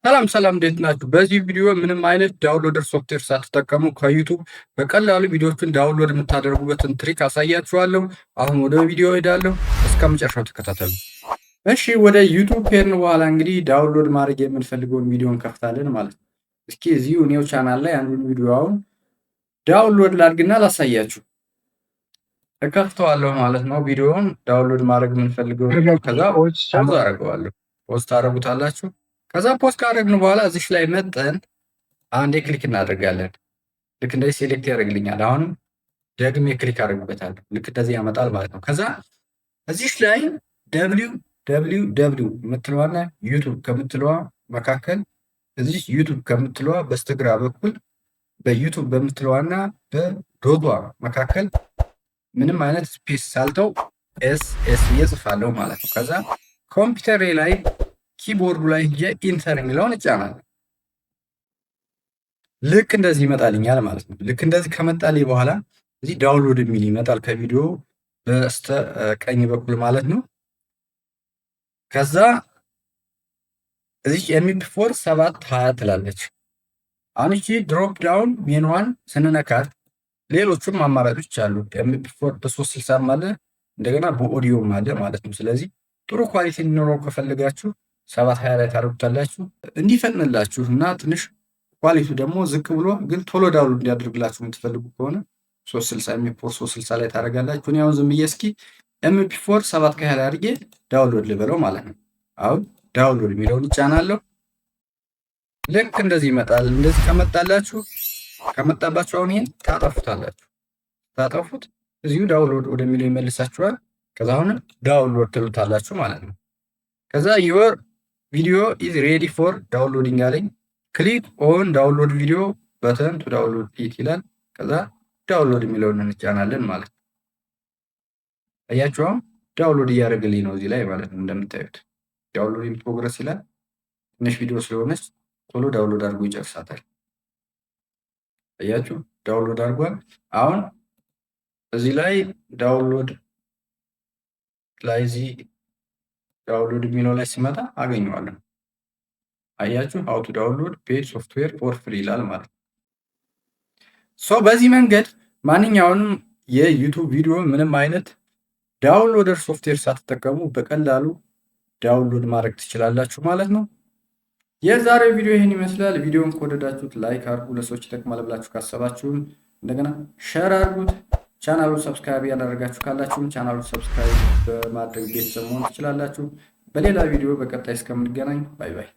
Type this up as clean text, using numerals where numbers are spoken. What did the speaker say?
ሰላም እንዴት ናችሁ? በዚህ ቪዲዮ ምንም አይነት ዳውንሎደር ሶፍትዌር ሳትጠቀሙ ከዩቱብ በቀላሉ ቪዲዮዎችን ዳውንሎድ የምታደርጉበትን ትሪክ አሳያችኋለሁ። አሁን ወደ ቪዲዮ ሄዳለሁ፣ እስከ መጨረሻው ተከታተሉ። እሺ፣ ወደ ዩቱብ ሄድን በኋላ እንግዲህ ዳውንሎድ ማድረግ የምንፈልገውን ቪዲዮ እንከፍታለን ማለት ነው። እስኪ እዚሁ ኒው ቻናል ላይ አንዱን ቪዲዮ አሁን ዳውንሎድ ላድርግና ላሳያችሁ። እከፍተዋለሁ ማለት ነው። ቪዲዮውን ዳውንሎድ ማድረግ የምንፈልገው ከዛ ፖዝ አደርገዋለሁ። ፖዝ ታደርጉታላችሁ። ከዛ ፖስት ካደረግን በኋላ እዚሽ ላይ መጠን አንዴ ክሊክ እናደርጋለን። ልክ እንደዚህ ሴሌክት ያደርግልኛል። አሁንም ደግሜ ክሊክ አደርግበታለሁ። ልክ እንደዚህ ያመጣል ማለት ነው። ከዛ እዚሽ ላይ www የምትለዋና ዩቱብ ከምትለዋ መካከል እዚህ ዩቱብ ከምትለዋ በስተግራ በኩል በዩቱብ በምትለዋና በዶቷ መካከል ምንም አይነት ስፔስ ሳልተው ኤስ እየጽፋለሁ ማለት ነው። ከዛ ኮምፒውተሬ ላይ ኪቦርዱ ላይ ኢንተር የሚለውን እጫናለሁ። ልክ እንደዚህ ይመጣልኛል ማለት ነው። ልክ እንደዚህ ከመጣልኝ በኋላ እዚህ ዳውንሎድ የሚል ይመጣል ከቪዲዮ በስተ ቀኝ በኩል ማለት ነው። ከዛ እዚህ ኤምፒ4 720 ትላለች። አሁን እቺ ድሮፕ ዳውን ሜኑዋን ስንነካት ሌሎቹም አማራጮች አሉ። ኤምፒ4 በ360 አለ፣ እንደገና በኦዲዮም አለ ማለት ነው። ስለዚህ ጥሩ ኳሊቲ እንዲኖረው ከፈለጋችሁ 720 ላይ ታደርጉታላችሁ። እንዲፈጥንላችሁ እና ትንሽ ኳሊቲው ደግሞ ዝቅ ብሎ ግን ቶሎ ዳውንሎድ እንዲያደርግላችሁ የምትፈልጉ ከሆነ 360 ኤምፒ4 360 ላይ ታደርጋላችሁ። እኔ አሁን ዝም ብዬ እስኪ ኤምፒ4 720 ላይ አድርጌ ዳውንሎድ ልበለው ማለት ነው። አሁን ዳውንሎድ የሚለውን ይጫናለሁ። ልክ እንደዚህ ይመጣል። እንደዚህ ከመጣባችሁ አሁን ይሄን ታጠፉታላችሁ። ታጠፉት እዚሁ ዳውንሎድ ወደሚለው ይመልሳችኋል። ከዛ አሁን ዳውንሎድ ትሉታላችሁ ማለት ነው። ከዛ ዩር ቪዲዮ ኢዝ ሬዲ ፎር ዳውንሎዲንግ አለኝ። ክሊክ ኦን ዳውንሎድ ቪዲዮ በተን ቱ ዳውንሎድ ኢት ይላል። ከዛ ዳውንሎድ የሚለውን እንጫናለን ማለት ነው። አያችሁ አሁን ዳውንሎድ እያደረገልኝ ነው እዚህ ላይ ማለት ነው። እንደምታዩት ዳውንሎዲንግ ፕሮግረስ ይላል። ትንሽ ቪዲዮ ስለሆነች ቶሎ ዳውንሎድ አድርጎ ይጨርሳታል። አያችሁ ዳውንሎድ አድርጓል። አሁን እዚህ ላይ ዳውንሎድ ላይ እዚህ ዳውንሎድ የሚለው ላይ ሲመጣ አገኘዋለሁ። አያችሁ ሃው ቱ ዳውንሎድ ፔድ ሶፍትዌር ፎር ፍሪ ይላል ማለት ነው። በዚህ መንገድ ማንኛውንም የዩቱብ ቪዲዮ ምንም አይነት ዳውንሎደር ሶፍትዌር ሳትጠቀሙ በቀላሉ ዳውንሎድ ማድረግ ትችላላችሁ ማለት ነው። የዛሬው ቪዲዮ ይህን ይመስላል። ቪዲዮውን ከወደዳችሁት ላይክ አድርጉ። ለሰዎች ይጠቅማል ብላችሁ ካሰባችሁም እንደገና ሼር አድርጉት። ቻናሉን ሰብስክራይብ ያላደረጋችሁ ካላችሁም ቻናሉን ሰብስክራይብ በማድረግ ቤተሰብ መሆን ትችላላችሁ። በሌላ ቪዲዮ በቀጣይ እስከምንገናኝ ባይ ባይ።